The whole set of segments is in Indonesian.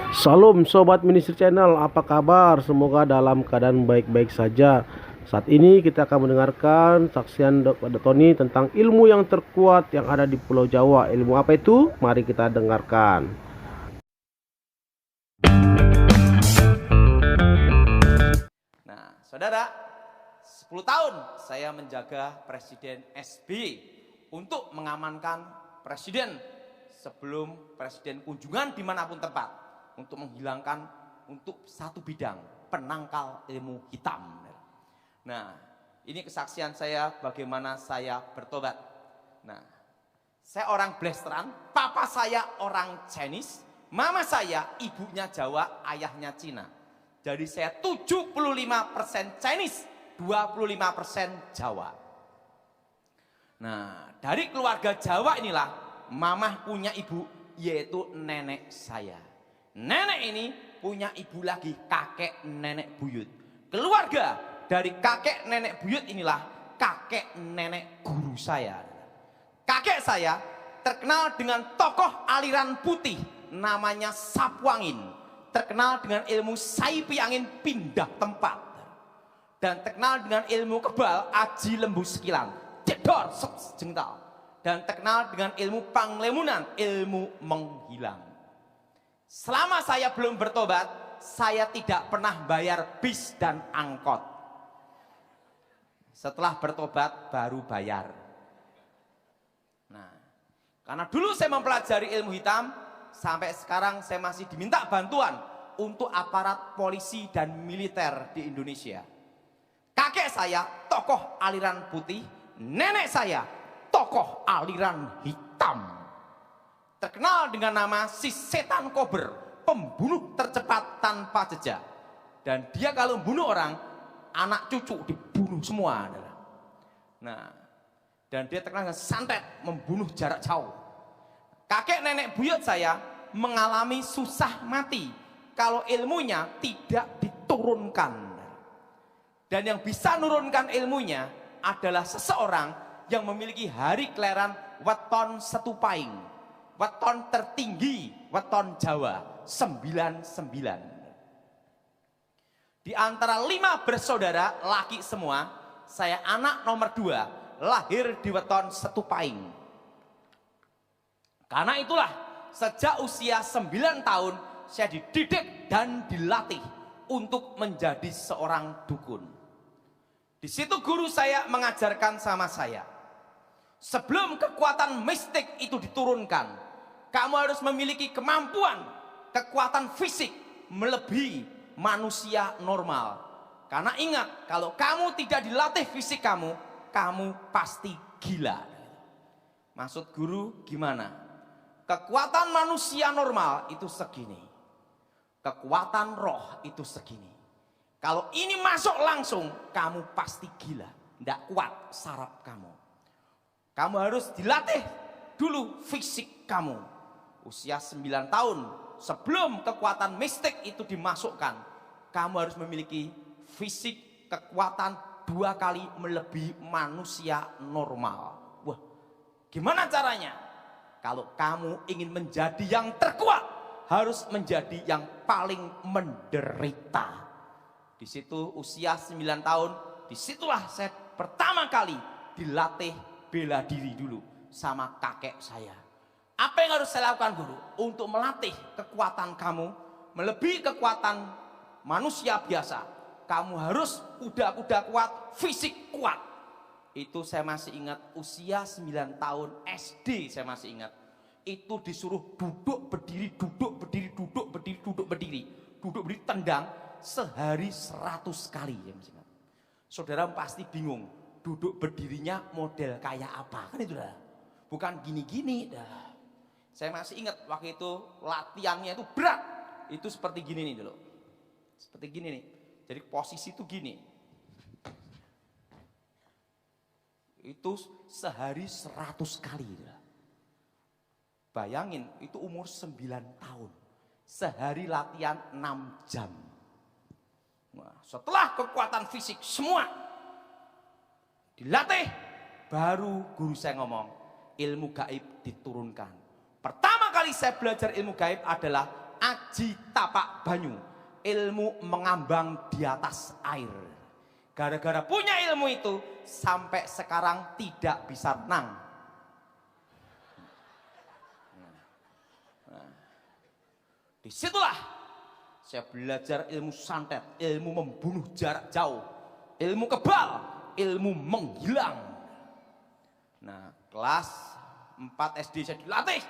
Salam Sobat Ministry Channel, apa kabar? Semoga dalam keadaan baik-baik saja. Saat ini kita akan mendengarkan saksian Dr. Tony tentang ilmu yang terkuat yang ada di Pulau Jawa. Ilmu apa itu? Mari kita dengarkan. Nah, saudara, 10 tahun saya menjaga Presiden SBY untuk mengamankan Presiden sebelum Presiden kunjungan dimanapun tempat, untuk menghilangkan untuk satu bidang, penangkal ilmu hitam. Nah, ini kesaksian saya bagaimana saya bertobat. Nah, saya orang Blasteran, papa saya orang Chinese, mama saya ibunya Jawa, ayahnya Cina. Jadi saya 75% Chinese, 25% Jawa. Nah, dari keluarga Jawa inilah mamah punya ibu, yaitu nenek saya. Nenek ini punya ibu lagi, kakek nenek buyut. Keluarga dari kakek nenek buyut inilah kakek nenek guru saya. Kakek saya terkenal dengan tokoh aliran putih namanya Sapuangin, terkenal dengan ilmu saipi angin pindah tempat, dan terkenal dengan ilmu kebal aji lembu sekilan jedor jengtal, dan terkenal dengan ilmu panglemunan, ilmu menghilang. Selama saya belum bertobat, saya tidak pernah bayar bis dan angkot. Setelah bertobat baru bayar. Nah, karena dulu saya mempelajari ilmu hitam, sampai sekarang saya masih diminta bantuan untuk aparat polisi dan militer di Indonesia. Kakek saya tokoh aliran putih, nenek saya tokoh aliran hitam. Terkenal dengan nama si setan kober, pembunuh tercepat tanpa jejak. Dan dia kalau membunuh orang, anak cucu dibunuh semua. Nah, dan dia terkenal dengan santet, membunuh jarak jauh. Kakek nenek buyut saya mengalami susah mati kalau ilmunya tidak diturunkan. Dan yang bisa menurunkan ilmunya adalah seseorang yang memiliki hari kelahiran weton setupaing, weton tertinggi, weton Jawa 99. Di antara 5 bersaudara laki semua, saya anak nomor 2, lahir di weton setupaing. Karena itulah sejak usia 9 tahun saya dididik dan dilatih untuk menjadi seorang dukun. Di situ guru saya mengajarkan sama saya, sebelum kekuatan mistik itu diturunkan, kamu harus memiliki kemampuan, kekuatan fisik melebihi manusia normal. Karena ingat, kalau kamu tidak dilatih fisik kamu, kamu pasti gila. Maksud guru gimana? Kekuatan manusia normal itu segini, kekuatan roh itu segini. Kalau ini masuk langsung, kamu pasti gila, tidak kuat saraf kamu. Kamu harus dilatih dulu fisik kamu. Usia 9 tahun sebelum kekuatan mistik itu dimasukkan, kamu harus memiliki fisik kekuatan 2 kali melebihi manusia normal. Wah, gimana caranya? Kalau kamu ingin menjadi yang terkuat, harus menjadi yang paling menderita. Di situ usia 9 tahun, disitulah saya pertama kali dilatih bela diri dulu sama kakek saya. Apa yang harus saya lakukan guru? Untuk melatih kekuatan kamu melebihi kekuatan manusia biasa, kamu harus kuda-kuda kuat, fisik kuat. Itu saya masih ingat, usia 9 tahun SD saya masih ingat. Itu disuruh duduk berdiri, duduk berdiri, duduk berdiri, duduk berdiri, duduk berdiri, tendang sehari 100 kali. Ya, saudara pasti bingung, duduk berdirinya model kayak apa? Kan itu dah. Bukan gini-gini dah. Saya masih ingat waktu itu latihannya itu berat. Itu seperti gini nih dulu. Seperti gini nih. Jadi posisi itu gini. Itu sehari 100 kali. Bayangin, itu umur 9 tahun. Sehari latihan 6 jam. Nah, setelah kekuatan fisik semua dilatih, baru guru saya ngomong, ilmu gaib diturunkan. Pertama kali saya belajar ilmu gaib adalah aji aji tapak banyu, ilmu mengambang di atas air. Gara-gara punya ilmu itu, sampai sekarang tidak bisa renang. Disitulah saya belajar ilmu santet, ilmu membunuh jarak jauh, ilmu kebal, ilmu menghilang. Nah, kelas 4 SD saya dilatih.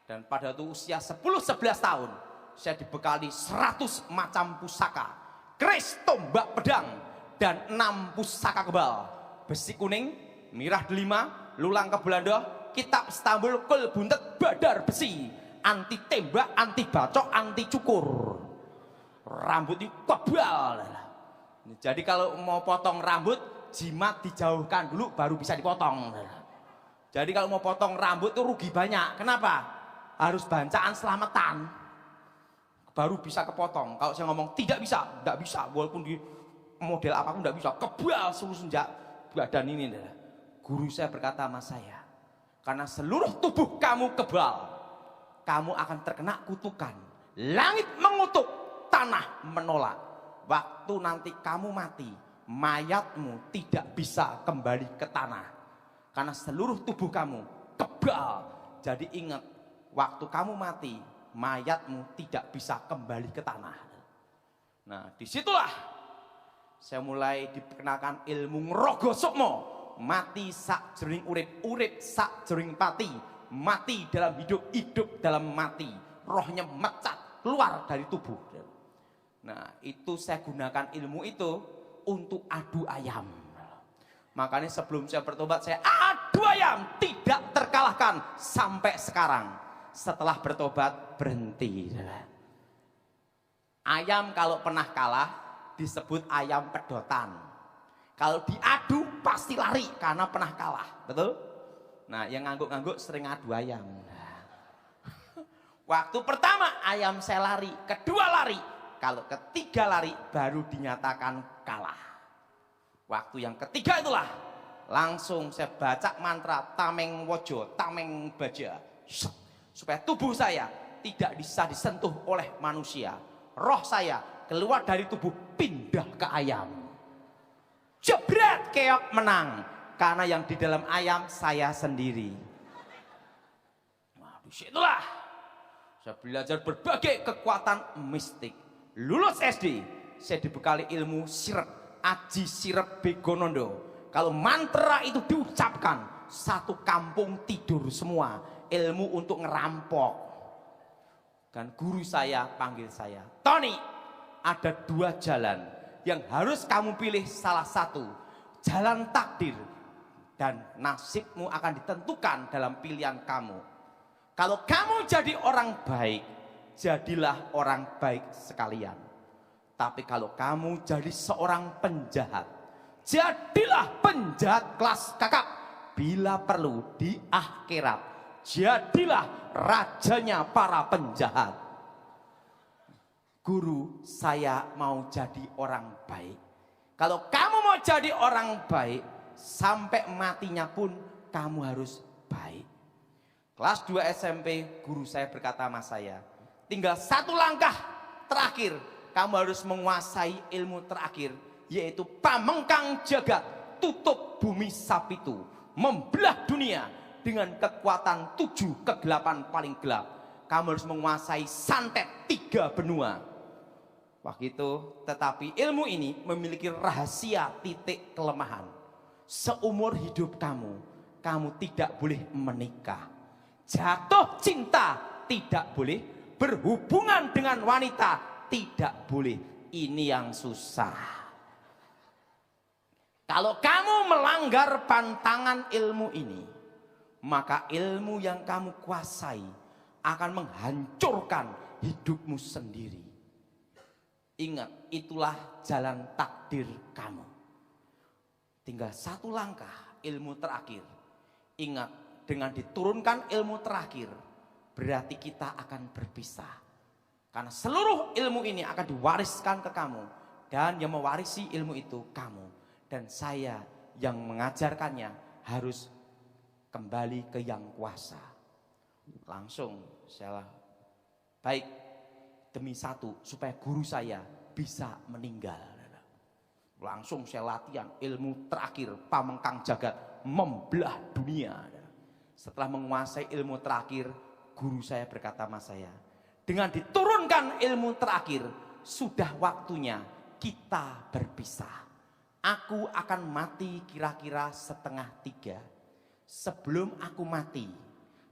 Dan pada itu usia 10-11 tahun, saya dibekali 100 macam pusaka, keris, tombak, pedang, dan 6 pusaka kebal. Besi kuning, mirah delima, lulang kebelanda, kitab Istanbul, kul buntet, badar besi, anti tembak, anti bacok, anti cukur. Rambut itu kebal. Jadi kalau mau potong rambut, jimat dijauhkan dulu baru bisa dipotong. Jadi kalau mau potong rambut itu rugi banyak. Kenapa? Harus bancaan selamatan baru bisa kepotong. Kalau saya ngomong tidak bisa, walaupun di model apapun tidak bisa, kebal seluruh senjak badan ini. Guru saya berkata sama saya, karena seluruh tubuh kamu kebal, kamu akan terkena kutukan. Langit mengutuk, tanah menolak. Waktu nanti kamu mati, mayatmu tidak bisa kembali ke tanah, karena seluruh tubuh kamu kebal. Jadi ingat, waktu kamu mati, mayatmu tidak bisa kembali ke tanah. Nah, disitulah saya mulai diperkenalkan ilmu ngerogo sukmo. Mati sak jering urip, urip sak jering pati. Mati dalam hidup, hidup dalam mati. Rohnya mecat keluar dari tubuh. Nah, itu saya gunakan ilmu itu untuk adu ayam. Makanya sebelum saya bertobat, saya adu ayam, tidak terkalahkan sampai sekarang. Setelah bertobat, berhenti. Ayam kalau pernah kalah disebut ayam pedotan. Kalau diadu pasti lari karena pernah kalah, betul? Nah, yang ngangguk-ngangguk sering adu ayam. Waktu pertama ayam saya lari, kedua lari, kalau ketiga lari baru dinyatakan kalah. Waktu yang ketiga itulah langsung saya baca mantra tameng wojo, tameng baja, supaya tubuh saya tidak bisa disentuh oleh manusia. Roh saya keluar dari tubuh, pindah ke ayam. Jebret, keok, menang. Karena yang di dalam ayam saya sendiri. Nah, disitulah saya belajar berbagai kekuatan mistik. Lulus SD, saya dibekali ilmu sirep, aji sirep begonondo. Kalau mantra itu diucapkan, satu kampung tidur semua. Ilmu untuk ngerampok. Dan guru saya panggil saya, Tony, ada 2 jalan yang harus kamu pilih salah satu. Jalan takdir dan nasibmu akan ditentukan dalam pilihan kamu. Kalau kamu jadi orang baik, jadilah orang baik sekalian. Tapi kalau kamu jadi seorang penjahat, jadilah penjahat kelas kakap. Bila perlu di akhirat, jadilah rajanya para penjahat. Guru, saya mau jadi orang baik. Kalau kamu mau jadi orang baik, sampai matinya pun kamu harus baik. Kelas 2 SMP, guru saya berkata sama saya, tinggal 1 langkah terakhir, kamu harus menguasai ilmu terakhir, yaitu pamengkang jagat, tutup bumi sapitu, membelah dunia dengan kekuatan 7 kegelapan paling gelap. Kamu harus menguasai santet 3 benua. Waktu itu, tetapi ilmu ini memiliki rahasia titik kelemahan. Seumur hidup kamu, kamu tidak boleh menikah. Jatuh cinta tidak boleh, berhubungan dengan wanita tidak boleh. Ini yang susah. Kalau kamu melanggar pantangan ilmu ini, maka ilmu yang kamu kuasai akan menghancurkan hidupmu sendiri. Ingat, itulah jalan takdir kamu. Tinggal 1 langkah ilmu terakhir. Ingat, dengan diturunkan ilmu terakhir, berarti kita akan berpisah. Karena seluruh ilmu ini akan diwariskan ke kamu. Dan yang mewarisi ilmu itu kamu. Dan saya yang mengajarkannya harus kembali ke yang kuasa. Langsung saya, baik, demi satu, supaya guru saya bisa meninggal. Langsung saya latihan ilmu terakhir, pamengkang jagat, membelah dunia. Setelah menguasai ilmu terakhir, guru saya berkata sama saya, dengan diturunkan ilmu terakhir, sudah waktunya kita berpisah. Aku akan mati kira-kira 2:30. Sebelum aku mati,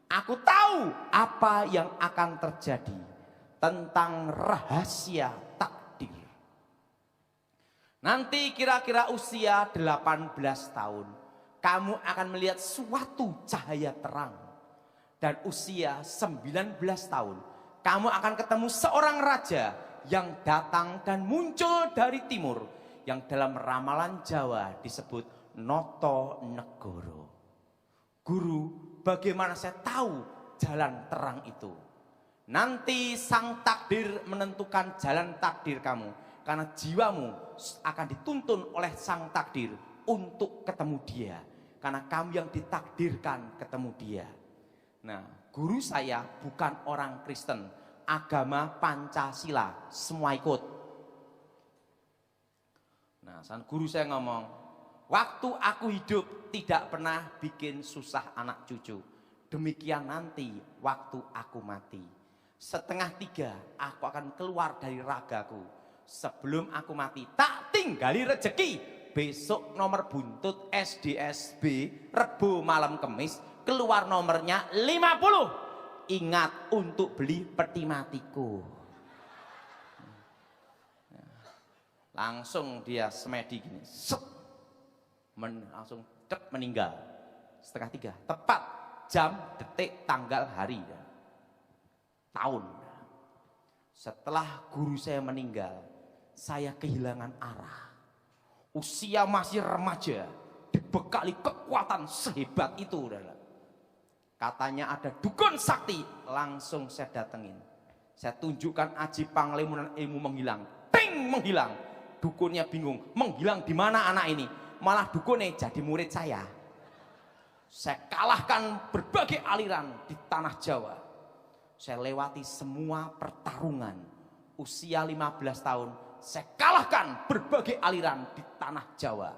aku tahu apa yang akan terjadi tentang rahasia takdir. Nanti kira-kira usia 18 tahun, kamu akan melihat suatu cahaya terang. Dan usia 19 tahun, kamu akan ketemu seorang raja yang datang dan muncul dari timur, yang dalam ramalan Jawa disebut Noto Negoro. Guru, bagaimana saya tahu jalan terang itu? Nanti sang takdir menentukan jalan takdir kamu, karena jiwamu akan dituntun oleh sang takdir untuk ketemu dia, karena kamu yang ditakdirkan ketemu dia. Nah, guru saya bukan orang Kristen, agama Pancasila, semua ikut. Nah, sang guru saya ngomong, waktu aku hidup tidak pernah bikin susah anak cucu. Demikian nanti waktu aku mati. 2:30 aku akan keluar dari ragaku. Sebelum aku mati, tak tinggali rezeki. Besok nomor buntut SDSB, Rebo malam Kemis, keluar nomornya 50. Ingat untuk beli peti matiku. Langsung dia semedi gini, langsung meninggal. 2:30, tepat jam, detik, tanggal, hari, tahun. Setelah guru saya meninggal, saya kehilangan arah. Usia masih remaja, dibekali kekuatan sehebat itu. Katanya ada dukun sakti, langsung saya datengin. Saya tunjukkan aji panglimunan ilmu menghilang, ping, menghilang. Dukunnya bingung, menghilang di mana anak ini? Malah dukunnya jadi murid saya. Saya kalahkan berbagai aliran di tanah Jawa. Saya lewati semua pertarungan. Usia 15 tahun, saya kalahkan berbagai aliran di tanah Jawa.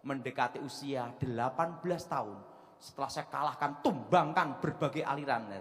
Mendekati usia 18 tahun, setelah saya kalahkan, tumbangkan berbagai aliran.